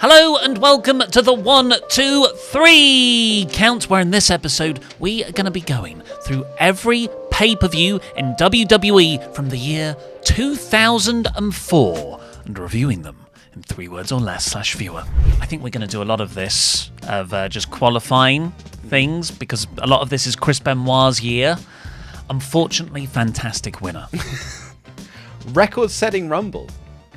Hello and welcome to the 1, 2, 3 count, where in this episode we are going to be going through every pay-per-view in WWE from the year 2004 and reviewing them in 3 words or less / fewer. I think we're going to do a lot of this, of just qualifying things, because a lot of this is Chris Benoit's year. Unfortunately, fantastic winner. Record-setting Rumble.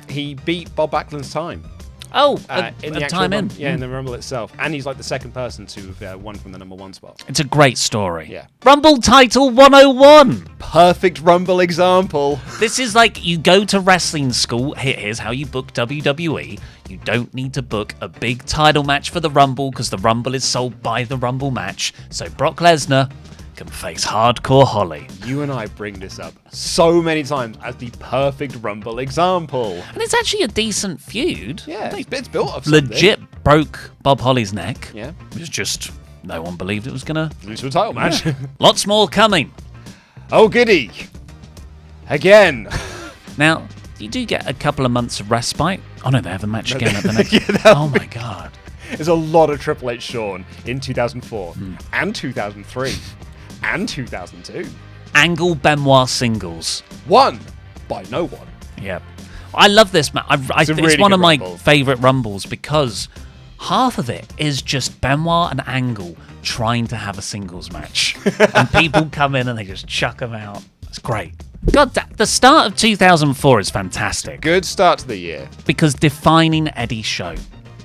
He beat Bob Backlund's time. In the time in. Yeah, in the Rumble itself. And he's like the second person to have won from the number 1 spot. It's a great story. Yeah. Rumble title 101. Perfect Rumble example. This is like you go to wrestling school. Here's how you book WWE. You don't need to book a big title match for the Rumble because the Rumble is sold by the Rumble match. So Brock Lesnar can face Hardcore Holly. You and I bring this up so many times as the perfect Rumble example. And it's actually a decent feud. Yeah, it's built up something. Legit broke Bob Holly's neck. Yeah. It was just no one believed it was going to lose to a title match. Yeah. Lots more coming. Oh, goody. Again. Now, you do get a couple of months of respite. Oh, no, they have a match again at the next. My God. There's a lot of Triple H Shawn in 2004 and 2003 and 2002. Angle Benoit singles. Won by no one. Yeah. I love this match. It's really one of my Rumble. favourite Rumbles because half of it is just Benoit and Angle trying to have a singles match. And people come in and they just chuck them out. It's great. God, the start of 2004 is fantastic. Good start to the year. Because defining Eddie's show.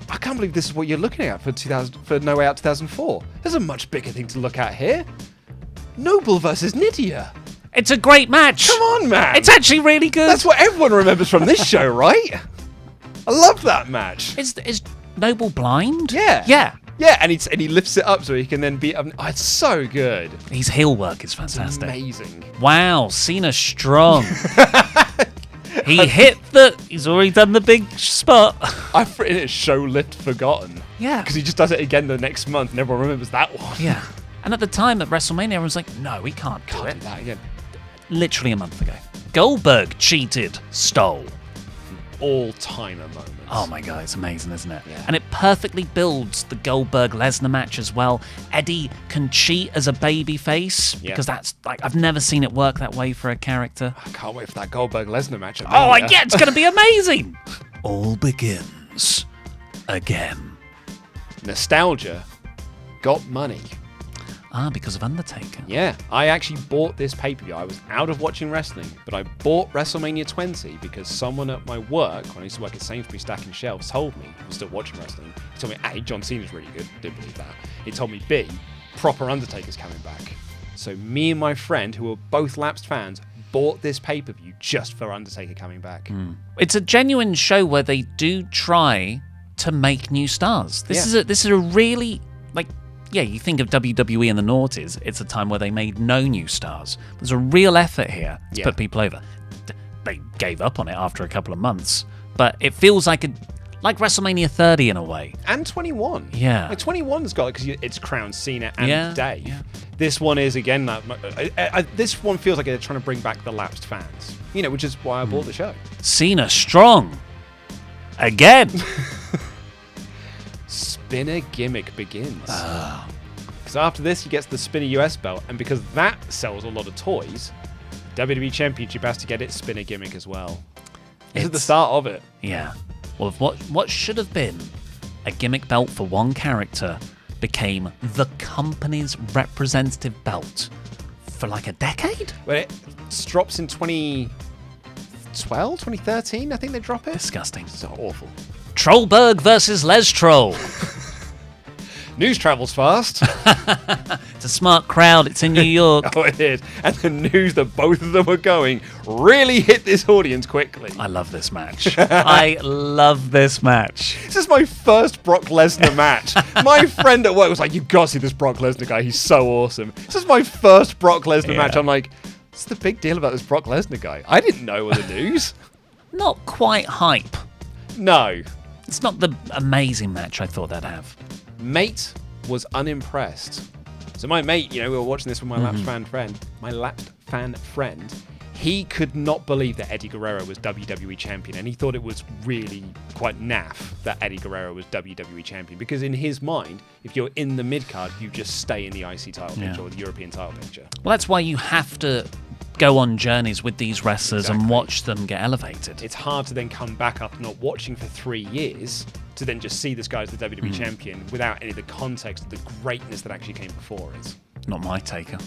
I can't believe this is what you're looking at for No Way Out 2004. There's a much bigger thing to look at here. Noble versus Nydia. It's a great match. Come on, man. It's actually really good. That's what everyone remembers from this show, right? I love that match. Is Noble blind? Yeah. Yeah. Yeah, and he lifts it up so he can then beat up. Oh, it's so good. His heel work is fantastic. It's amazing. Wow, Cena strong. He's already done the big spot. I've written it show lift forgotten. Yeah. Because he just does it again the next month and everyone remembers that one. Yeah. And at the time at WrestleMania, everyone was like, no, we can't do Can't it. do that again. Literally a month ago. Goldberg cheated, stole. All-timer moment. Oh my God, it's amazing, isn't it? Yeah. And it perfectly builds the Goldberg-Lesnar match as well. Eddie can cheat as a babyface because that's like, I've never seen it work that way for a character. I can't wait for that Goldberg-Lesnar match. It's going to be amazing. All begins again. Nostalgia got money. Because of Undertaker. Yeah, I actually bought this pay-per-view. I was out of watching wrestling, but I bought WrestleMania 20 because someone at my work, when I used to work at Sainsbury's stacking shelves, told me, I was still watching wrestling, he told me, A, John Cena's really good, didn't believe that. He told me, B, proper Undertaker's coming back. So me and my friend, who were both lapsed fans, bought this pay-per-view just for Undertaker coming back. It's a genuine show where they do try to make new stars. This is a really, like, yeah, you think of WWE in the noughties, it's a time where they made no new stars. There's a real effort here to put people over. They gave up on it after a couple of months, but it feels like WrestleMania 30 in a way. And 21. Yeah. Like 21's got it because it's Crown, Cena, and Dave. Yeah. This one is, again, this one feels like they're trying to bring back the lapsed fans, which is why I bought the show. Cena strong. Again. Spinner gimmick begins. Because after this, he gets the Spinner US belt, and because that sells a lot of toys, WWE Championship has to get its Spinner gimmick as well. This is the start of it. Yeah. Well, what should have been a gimmick belt for one character became the company's representative belt for like a decade? Well, it drops in 2012, 2013, I think they drop it. Disgusting. So awful. Trollberg versus Les Troll. News travels fast. It's a smart crowd. It's in New York. Oh, it is. And the news that both of them are going really hit this audience quickly. I love this match. I love this match. This is my first Brock Lesnar match. My friend at work was like, you've got to see this Brock Lesnar guy. He's so awesome. This is my first Brock Lesnar match. I'm like, what's the big deal about this Brock Lesnar guy? I didn't know the news. Not quite hype. No. It's not the amazing match I thought they'd have. Mate was unimpressed. So my mate, we were watching this with my lapsed fan friend. My lapsed fan friend, he could not believe that Eddie Guerrero was WWE champion, and he thought it was really quite naff that Eddie Guerrero was WWE champion, because in his mind, if you're in the mid-card, you just stay in the IC title picture or the European title picture. Well, that's why you have to go on journeys with these wrestlers and watch them get elevated. It's hard to then come back after not watching for 3 years to then just see this guy as the WWE champion without any of the context of the greatness that actually came before it. Not my taker.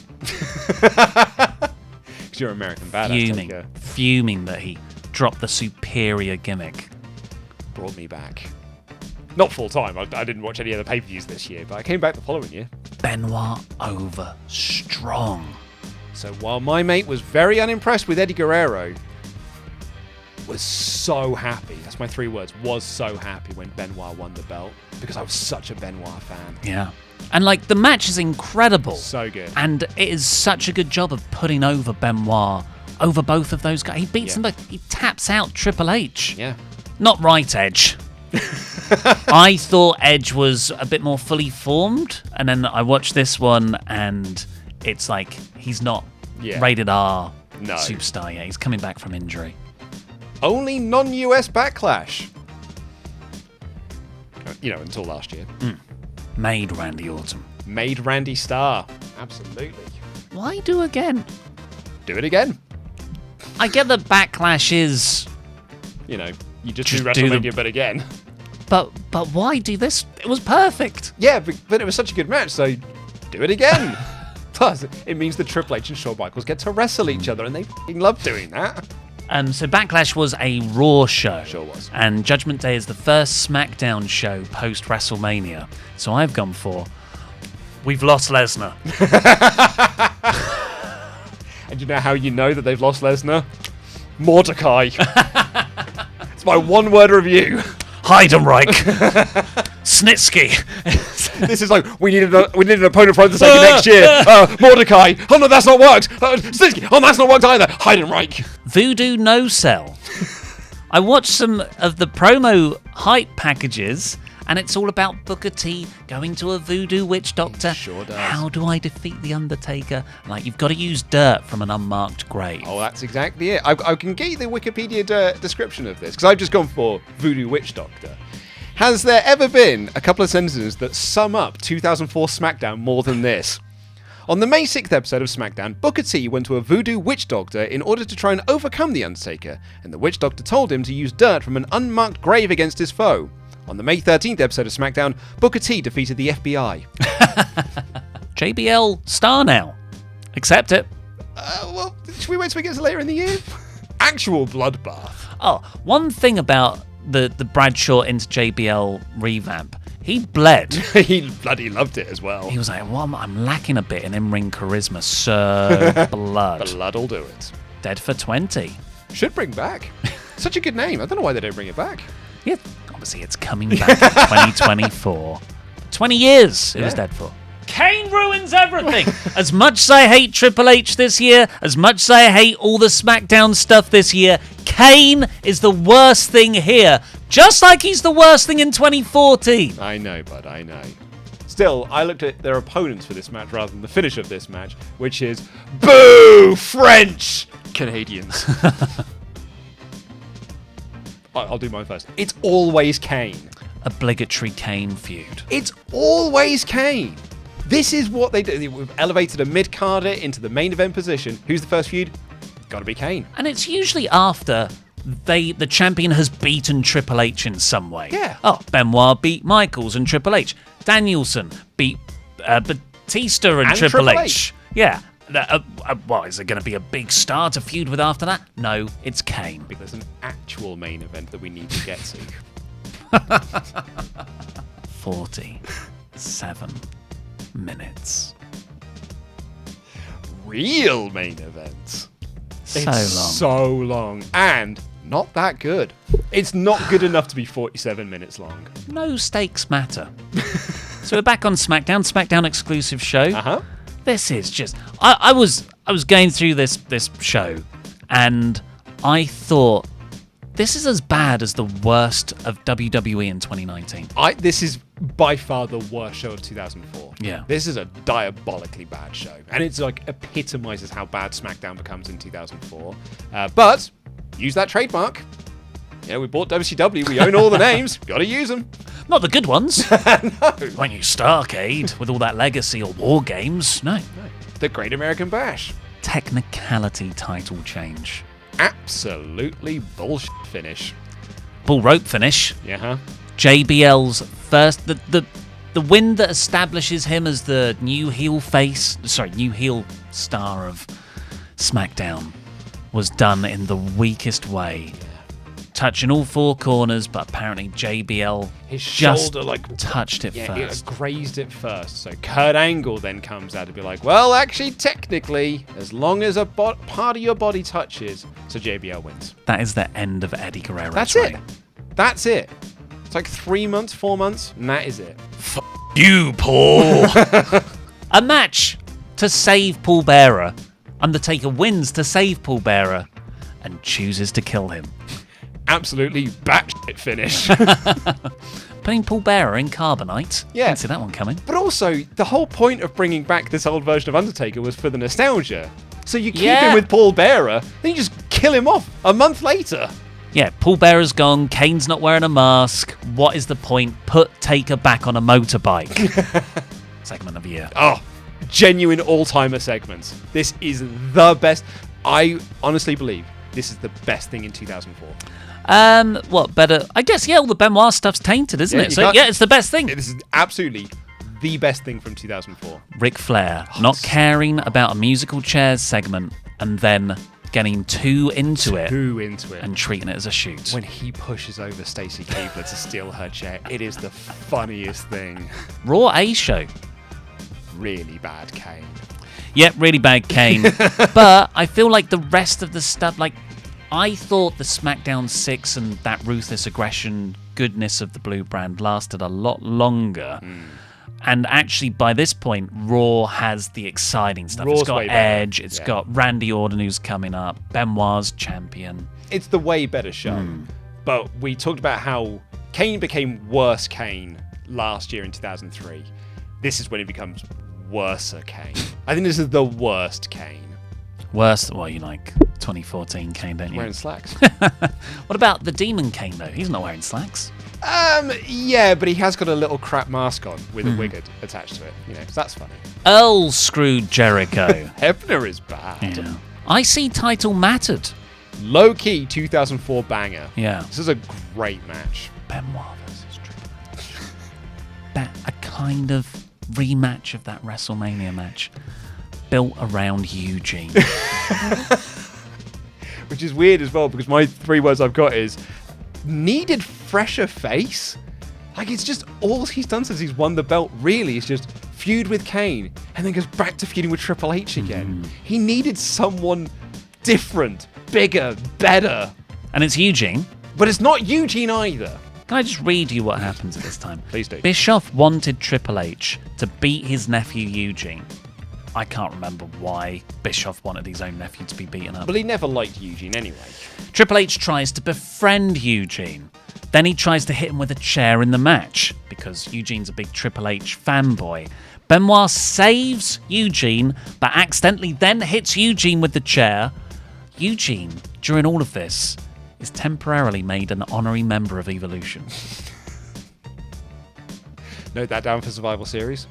Because you're American badass taker. Fuming that he dropped the superior gimmick. Brought me back. Not full time. I didn't watch any other pay-per-views this year, but I came back the following year. Benoit over strong. So while my mate was very unimpressed with Eddie Guerrero, was so happy. That's my 3 words. Was so happy when Benoit won the belt, because I was such a Benoit fan. Yeah. And like the match is incredible. So good. And it is such a good job of putting over Benoit over both of those guys. He beats them both. He taps out Triple H. Yeah. Not right Edge. I thought Edge was a bit more fully formed, and then I watched this one and it's like he's not rated R superstar yet. He's coming back from injury. Only non-US Backlash. You know, until last year. Made Randy Orton. Made Randy Starr. Absolutely. Why do again? Do it again. I get that Backlash is... You know, you just do WrestleMania, but again. But why do this? It was perfect. Yeah, but it was such a good match, so do it again. Plus, it means that Triple H and Shawn Michaels get to wrestle each other, and they f***ing love doing that. So Backlash was a Raw show. Sure was. And Judgment Day is the first SmackDown show post WrestleMania. So I've gone for, we've lost Lesnar. And you know how you know that they've lost Lesnar? Mordecai. It's my 1-word review. Heidenreich. Snitsky. This is like, we need an opponent for the second next year. Mordecai. Oh no, that's not worked. Snitsky. Oh, that's not worked either. Heidenreich. Voodoo No Cell. I watched some of the promo hype packages, and it's all about Booker T going to a voodoo witch doctor. Sure does. How do I defeat the Undertaker? Like, you've got to use dirt from an unmarked grave. Oh, that's exactly it. I can get you the Wikipedia description of this, because I've just gone for voodoo witch doctor. Has there ever been a couple of sentences that sum up 2004 SmackDown more than this? On the May 6th episode of SmackDown, Booker T went to a voodoo witch doctor in order to try and overcome the Undertaker, and the witch doctor told him to use dirt from an unmarked grave against his foe. On the May 13th episode of SmackDown, Booker T defeated the FBI. JBL star now. Accept it. Well, should we wait till we get to later in the year? Actual bloodbath. Oh, one thing about the Bradshaw into JBL revamp, he bled. He bloody loved it as well. He was like, well, I'm lacking a bit in in-ring charisma, so blood. Blood'll do it. Dead for 20. Should bring back. Such a good name. I don't know why they don't bring it back. Yeah, obviously it's coming back in 2024. 20 years it was dead for. Kane ruins everything. As much as I hate Triple H this year, as much as I hate all the SmackDown stuff this year, Kane is the worst thing here. Just like he's the worst thing in 2014. I know, bud, I know. Still, I looked at their opponents for this match rather than the finish of this match, which is boo French Canadians. I'll do mine first. It's always Kane. Obligatory Kane feud. It's always Kane. This is what they do. We've elevated a mid-carder into the main event position. Who's the first feud? Gotta be Kane. And it's usually after the champion has beaten Triple H in some way. Yeah. Oh, Benoit beat Michaels and Triple H. Danielson beat Batista and Triple H. Yeah. What, is there going to be a big star to feud with after that? No, it's Kane. Because there's an actual main event that we need to get to. 47 minutes. Real main event. So long. And not that good. It's not good enough to be 47 minutes long. No stakes matter. So we're back on SmackDown exclusive show. Uh-huh. This is just... I was going through this show, and I thought this is as bad as the worst of WWE in 2019. This is by far the worst show of 2004. Yeah. This is a diabolically bad show. And it's like epitomizes how bad SmackDown becomes in 2004. But use that trademark. Yeah, we bought WCW. We own all the names. Got to use them. Not the good ones. No. When you Starcade with all that legacy or war games. No. The Great American Bash. Technicality title change. Absolutely bullshit finish. Bull rope finish. Yeah, huh? JBL's first, the win that establishes him as the new heel star of SmackDown was done in the weakest way. Touching all four corners, but apparently JBL His just shoulder touched it Yeah, first. it grazed it first. So Kurt Angle then comes out to be like, well, actually, technically, as long as a part of your body touches, so JBL wins. That is the end of Eddie Guerrero's That's reign. it. That's it. It's like 3 months, 4 months, and that is it. You, Paul. A match to save Paul Bearer. Undertaker wins to save Paul Bearer and chooses to kill him. Absolutely batshit finish. Putting Paul Bearer in carbonite. Yeah. Didn't see that one coming. But also, the whole point of bringing back this old version of Undertaker was for the nostalgia. So you keep him with Paul Bearer, then you just kill him off a month later. Yeah, Paul Bearer's gone. Kane's not wearing a mask. What is the point? Put Taker back on a motorbike. Segment of the year. Oh, genuine all-timer segments. This is the best. I honestly believe this is the best thing in 2004. What better? I guess, all the Benoit stuff's tainted, isn't it? So, it's the best thing. This is absolutely the best thing from 2004. Ric Flair not caring about a musical chairs segment and then getting too into it and treating it as a shoot. When he pushes over Stacey Keibler to steal her chair, it is the funniest thing. Raw A show. Really bad Kane. Yep, really bad Kane. But I feel like the rest of the stuff, like, I thought the SmackDown 6 and that ruthless aggression goodness of the blue brand lasted a lot longer. And actually, by this point, Raw has the exciting stuff. Raw's it's got way better. Edge, it's got Randy Orton who's coming up, Benoit's champion. It's the way better show. But we talked about how Kane became worse Kane last year in 2003. This is when he becomes worser Kane. I think this is the worst Kane. Worse, well, you like 2014 Kane, don't you? Wearing slacks. What about the Demon Kane, though? He's not wearing slacks. Yeah, but he has got a little crap mask on with a wig attached to it. So that's funny. Earl screwed Jericho. Hebner is bad. Yeah. IC title mattered. Low-key 2004 banger. Yeah. This is a great match. Benoit versus Triple H. A kind of rematch of that WrestleMania match built around Eugene. Which is weird as well, because my 3 words I've got is needed fresher face. Like, it's just all he's done since he's won the belt, really, is just feud with Kane and then goes back to feuding with Triple H again. He needed someone different, bigger, better. And it's Eugene. But it's not Eugene either. Can I just read you what happens at this time? Please do. Bischoff wanted Triple H to beat his nephew Eugene. I can't remember why Bischoff wanted his own nephew to be beaten up. Well, he never liked Eugene anyway. Triple H tries to befriend Eugene. Then he tries to hit him with a chair in the match, because Eugene's a big Triple H fanboy. Benoit saves Eugene, but accidentally then hits Eugene with the chair. Eugene, during all of this, is temporarily made an honorary member of Evolution. Note that down for Survival Series.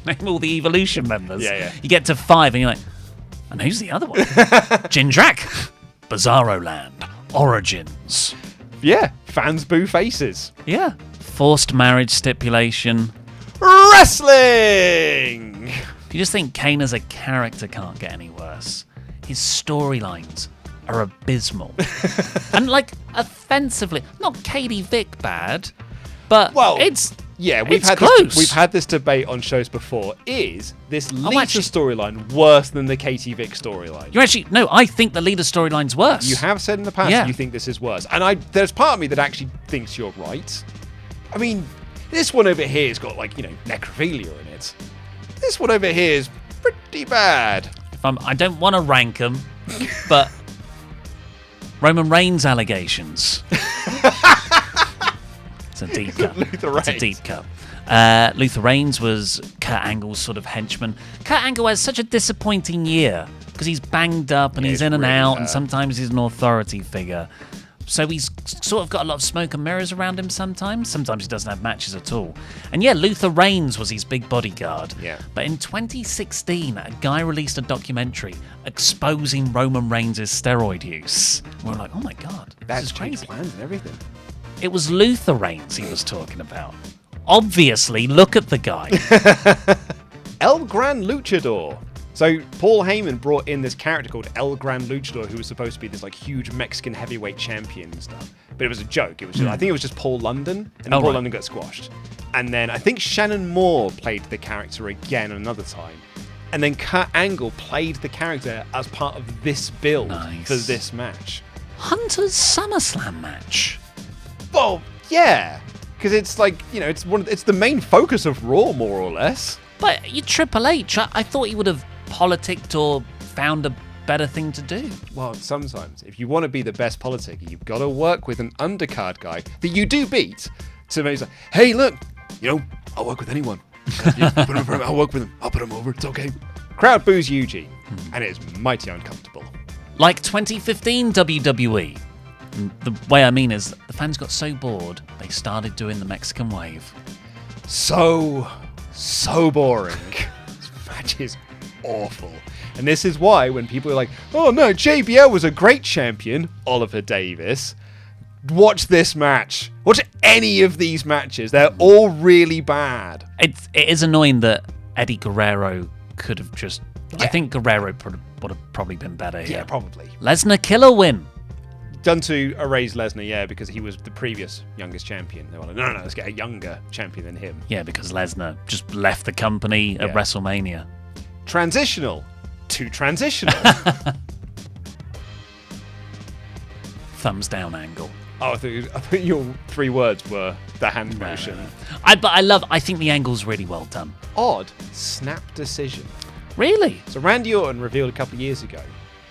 Name all the Evolution members. Yeah. You get to 5 and you're like, and who's the other one? Jindrak, Bizarro Land, Origins. Yeah, fans boo faces. Yeah. Forced marriage stipulation. Wrestling! If you just think Kane as a character can't get any worse, his storylines are abysmal. And, like, offensively, not Katie Vick bad, but it's... Yeah, we've had this debate on shows before. Is this Lita actually- storyline worse than the Katie Vick storyline? You actually... No, I think the leader storyline's worse. You have said in the past you think this is worse. And there's part of me that actually thinks you're right. I mean, this one over here has got, like, necrophilia in it. This one over here is pretty bad. I don't want to rank them, but Roman Reigns allegations. It's a deep cut. It's a deep cut. Luther Reigns was Kurt Angle's sort of henchman. Kurt Angle has such a disappointing year because he's banged up and he's in and really out, and sometimes he's an authority figure. So he's sort of got a lot of smoke and mirrors around him sometimes. Sometimes he doesn't have matches at all. And yeah, Luther Reigns was his big bodyguard. Yeah. But in 2016, a guy released a documentary exposing Roman Reigns' steroid use. We're like, oh my God, That's this is crazy. plans and everything. It was Luther Reigns he was talking about. Obviously, look at the guy. El Gran Luchador. So Paul Heyman brought in this character called El Gran Luchador, who was supposed to be this like huge Mexican heavyweight champion and stuff. But it was a joke. It was just, I think it was just Paul London, and then Paul London got squashed. And then I think Shannon Moore played the character again another time. And then Kurt Angle played the character as part of this build for this match. Hunter's SummerSlam match. Well, yeah, because it's like, you know, it's the main focus of Raw, more or less. But you Triple H, I thought he would have politicked or found a better thing to do. Well, sometimes, if you want to be the best politicker, you've got to work with an undercard guy that you do beat to make like, hey, look, you know, I'll work with anyone. I'll work with him. I'll put him over. It's okay. Crowd boos Eugene, and it is mighty uncomfortable. Like 2015 WWE. The way I mean is the fans got so bored, they started doing the Mexican wave. So boring. This match is awful. And this is why when people are like, oh no, JBL was a great champion, Oliver Davis, watch this match. Watch any of these matches. They're all really bad. It is annoying that Eddie Guerrero could have just... Yeah. I think Guerrero would have probably been better here. Yeah, probably. Lesnar killer win. Done to erase Lesnar, yeah, because he was the previous youngest champion. They were like, no, let's get a younger champion than him. Yeah, because Lesnar just left the company at WrestleMania. Transitional to transitional. Thumbs down angle. Oh, I thought your 3 words were the hand motion. But I think the angle's really well done. Odd snap decision. Really? So Randy Orton revealed a couple of years ago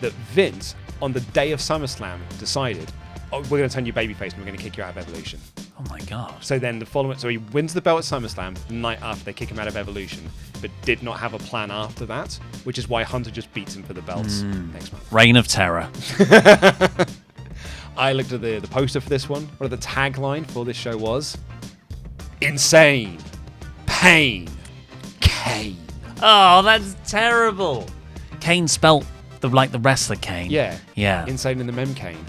that Vince, on the day of SummerSlam, decided, oh, we're going to turn you babyface and we're going to kick you out of Evolution. Oh my God. So then so he wins the belt at SummerSlam the night after they kick him out of Evolution, but did not have a plan after that, which is why Hunter just beats him for the belts next month. Reign of Terror. I looked at the poster for this one. What the tagline for this show was? Insane. Pain. Kane. Oh, that's terrible. Kane spelt like the wrestler Kane. Yeah. Yeah. Insane in the mem Kane.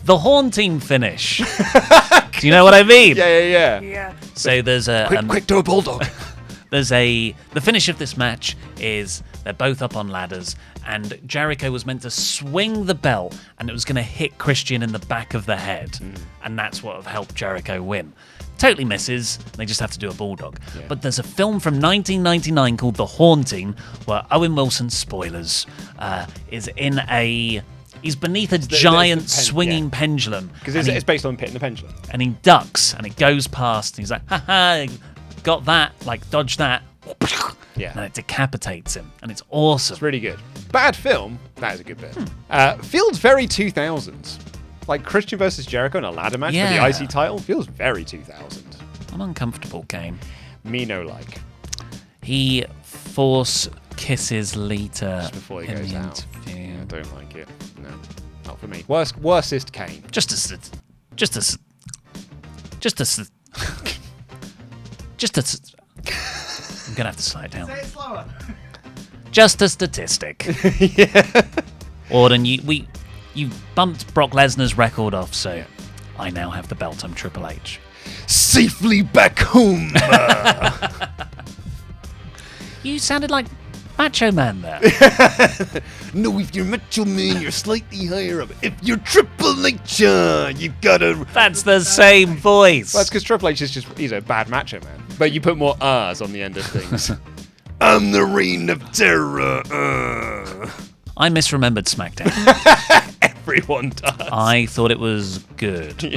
The haunting finish. Do you know what I mean? Yeah. So there's a... Quick to a bulldog. The finish of this match is they're both up on ladders, and Jericho was meant to swing the belt, and it was going to hit Christian in the back of the head, and that's what helped Jericho win. Totally misses. They just have to do a bulldog. Yeah. But there's a film from 1999 called The Haunting, where Owen Wilson, spoilers, is in he's beneath a giant swinging pendulum. Because it's based on Pit and the Pendulum. And he ducks, and it goes past, and he's like, ha, got that, like, dodge that. Yeah. And it decapitates him, and it's awesome. It's really good. Bad film, that is a good bit. Feels very 2000s. Like Christian versus Jericho in a ladder match for the IC title feels very 2000. I'm uncomfortable, Kane. Me no like. He force kisses Lita just before he goes out. Interview. I don't like it. No, not for me. Worstest Kane. Just a I'm gonna have to slow it down. Say it slower. Just a statistic. Yeah. Auden, you bumped Brock Lesnar's record off, so I now have the belt. I'm Triple H. Safely back home. You sounded like Macho Man there. No, if you're Macho Man, you're slightly higher up. If you're Triple H, you gotta... That's the same voice. Well, that's because Triple H he's a bad Macho Man. But you put more R's on the end of things. I'm the Reign of Terror. I misremembered SmackDown. Everyone does. I thought it was good.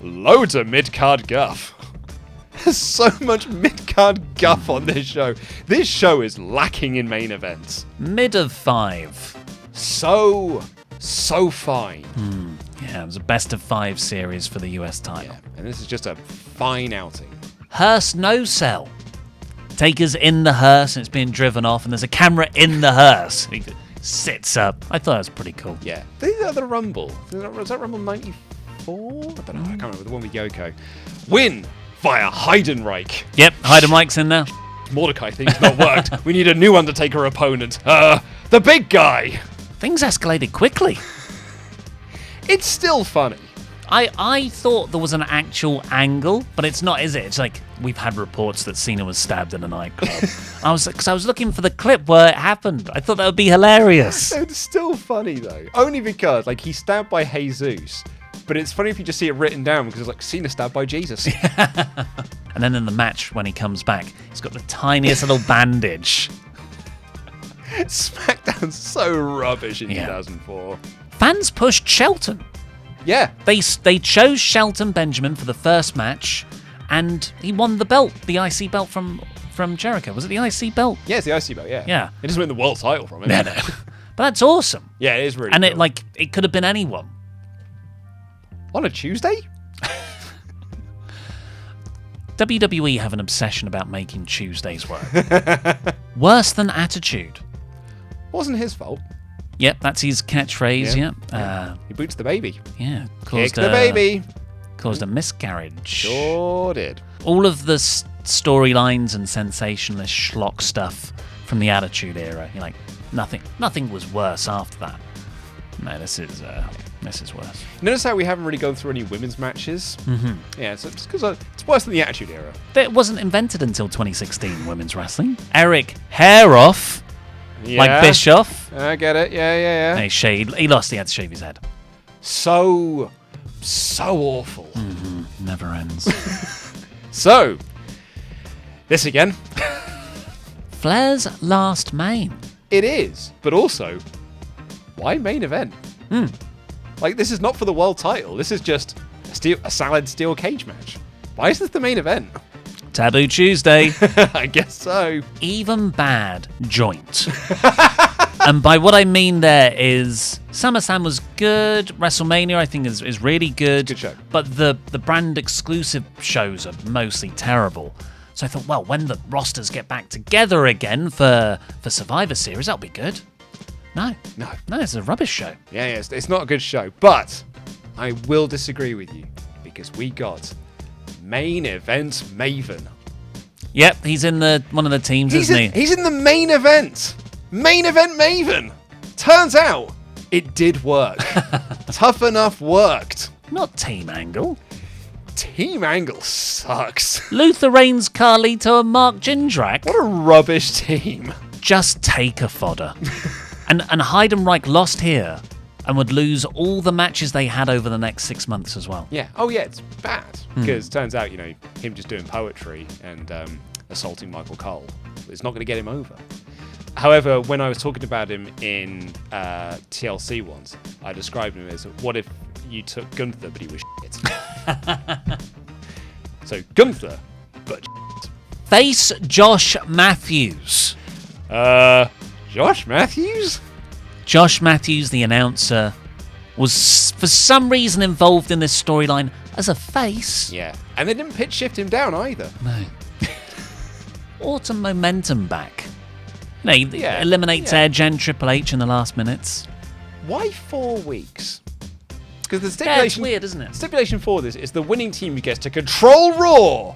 Loads of mid-card guff. There's so much mid-card guff on this show. This show is lacking in main events. Mid of 5. So so fine. Yeah, it was a best of 5 series for the US title. Yeah, and this is just a fine outing. Hearse no sell. Taker's in the hearse and it's being driven off, and there's a camera in the hearse. He sits up. I thought it was pretty cool. Yeah. These are the Rumble. Was that Rumble 94? I don't know. I can't remember. The one with Yoko. Win via Heidenreich. Yep, Heidenreich's in there. Mordecai thing's not worked. We need a new Undertaker opponent. The big guy. Things escalated quickly. It's still funny. I thought there was an actual angle, but it's not, is it? It's like, we've had reports that Cena was stabbed in a nightclub. I was looking for the clip where it happened. I thought that would be hilarious. It's still funny, though. Only because, like, he's stabbed by Jesus, but it's funny if you just see it written down because it's like, Cena stabbed by Jesus. And then in the match, when he comes back, he's got the tiniest little bandage. SmackDown's so rubbish in 2004. Fans pushed Shelton. Yeah. They chose Shelton Benjamin for the first match, and he won the belt, the IC belt from Jericho. Was it the IC belt? Yeah, it's the IC belt, yeah. Yeah. It doesn't win the world title from it. No. But that's awesome. Yeah, it is really and cool. it could have been anyone. On a Tuesday? WWE have an obsession about making Tuesdays work. Worse than Attitude. Wasn't his fault. Yep, that's his catchphrase, He boots the baby. Yeah. Kick the baby. Caused a miscarriage. Sure did. All of the storylines and sensationalist schlock stuff from the Attitude Era. You're like, nothing was worse after that. No, this is worse. Notice how we haven't really gone through any women's matches? Mm-hmm. Yeah, so it's because it's worse than the Attitude Era. It wasn't invented until 2016, women's wrestling. Eric Haroff, like Bischoff. I get it. Yeah. He lost. He had to shave his head. So awful. Mm-hmm. Never ends. So, this again. Flair's last main. It is, but also, why main event? Like, this is not for the world title. This is just a solid steel cage match. Why is this the main event? Taboo Tuesday. I guess so. Even bad joint. And by what I mean there is SummerSlam was good. WrestleMania, I think, is really good. Good show. But the brand exclusive shows are mostly terrible. So I thought, well, when the rosters get back together again for Survivor Series, that'll be good. No, it's a rubbish show. Yeah, it's not a good show. But I will disagree with you because we got main event Maven. Yep, he's in one of the teams, isn't he? He's in the main event. Main event Maven. Turns out it did work. Tough Enough worked. Not Team Angle. Team Angle sucks. Luther Reigns, Carlito, and Mark Jindrak. What a rubbish team. Just take a fodder. and Heidenreich lost here and would lose all the matches they had over the next 6 months as well. Yeah. Oh, yeah, it's bad. Because it turns out, him just doing poetry and assaulting Michael Cole is not going to get him over. However, when I was talking about him in TLC once, I described him as, what if you took Gunther, but he was shit? So, Gunther, but shit. Face Josh Matthews. Josh Matthews? Josh Matthews, the announcer, was for some reason involved in this storyline as a face. Yeah. And they didn't pitch shift him down either. No. Autumn momentum back. He eliminates Edge and Triple H in the last minutes. Why 4 weeks? Because the stipulation... it's weird, isn't it? Stipulation for this is the winning team gets to control Raw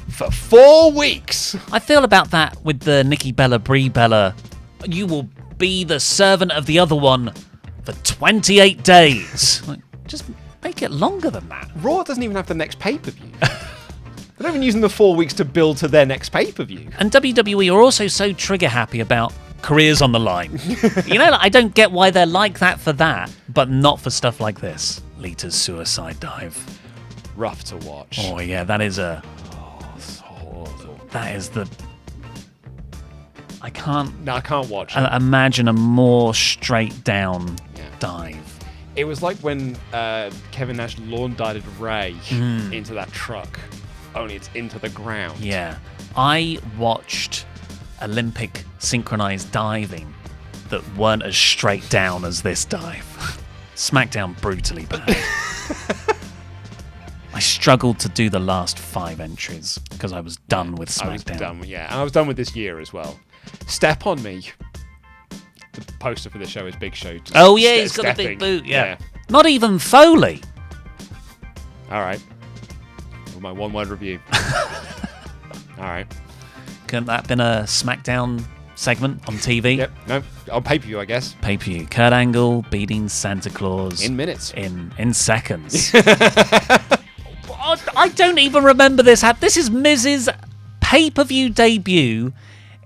for 4 weeks. I feel about that with the Nikki Bella, Brie Bella. You will be the servant of the other one for 28 days. Just make it longer than that. Raw doesn't even have the next pay-per-view. They're not even using the 4 weeks to build to their next pay-per-view. And WWE are also so trigger-happy about careers on the line. I don't get why they're like that for that, but not for stuff like this. Lita's suicide dive. Rough to watch. Oh, yeah, that is so that is the... I can't watch it. Imagine a more straight-down dive. It was like when Kevin Nash lawn-darted Ray into that truck. Only it's into the ground. Yeah. I watched Olympic synchronized diving that weren't as straight down as this dive. SmackDown brutally bad. I struggled to do the last 5 entries because I was done with SmackDown. I was done with this year as well. Step on Me. The poster for the show is Big Show. Oh yeah, he's got a big boot. Yeah. Not even Foley. All right. With my one-word review. All right. Couldn't that have been a SmackDown segment on TV? Yep. No, on pay-per-view, I guess. Pay-per-view. Kurt Angle beating Santa Claus in minutes. In seconds. I don't even remember this. This is Miz's pay-per-view debut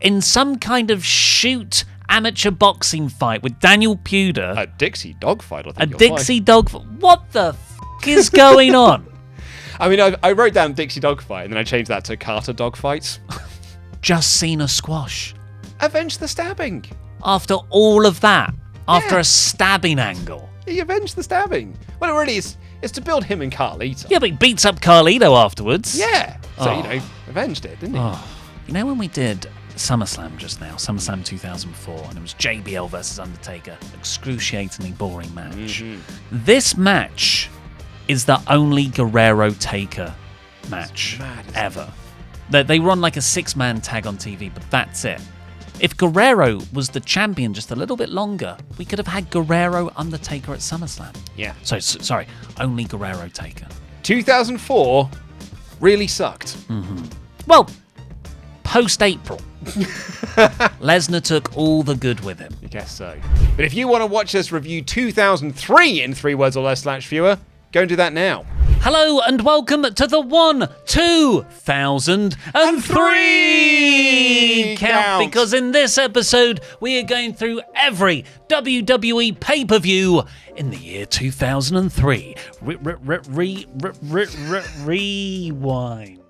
in some kind of shoot amateur boxing fight with Daniel Puder. A Dixie dog fight, I think. A Dixie dog fight. What the f*** is going on? I mean, I wrote down Dixie dog fight and then I changed that to Carter dog fights. Just seen a squash. Avenge the stabbing. After all of that. After a stabbing angle. He avenged the stabbing. Well, it really is. It's to build him and Carlito. Yeah, but he beats up Carlito afterwards. Yeah. So, avenged it, didn't he? Oh. You know when we did SummerSlam just now, SummerSlam 2004, and it was JBL versus Undertaker, excruciatingly boring match. Mm-hmm. This match is the only Guerrero-Taker match ever. They run like a 6-man tag on TV, but that's it. If Guerrero was the champion just a little bit longer, we could have had Guerrero-Undertaker at SummerSlam. Yeah. Sorry, only Guerrero-Taker. 2004 really sucked. Mm-hmm. Well, post-April. Lesnar took all the good with him. I guess so. But if you want to watch us review 2003 in 3 words or less / viewer, go and do that now. Hello and welcome to the 2003 count, because in this episode we are going through every WWE pay-per-view in the year 2003. Rewind.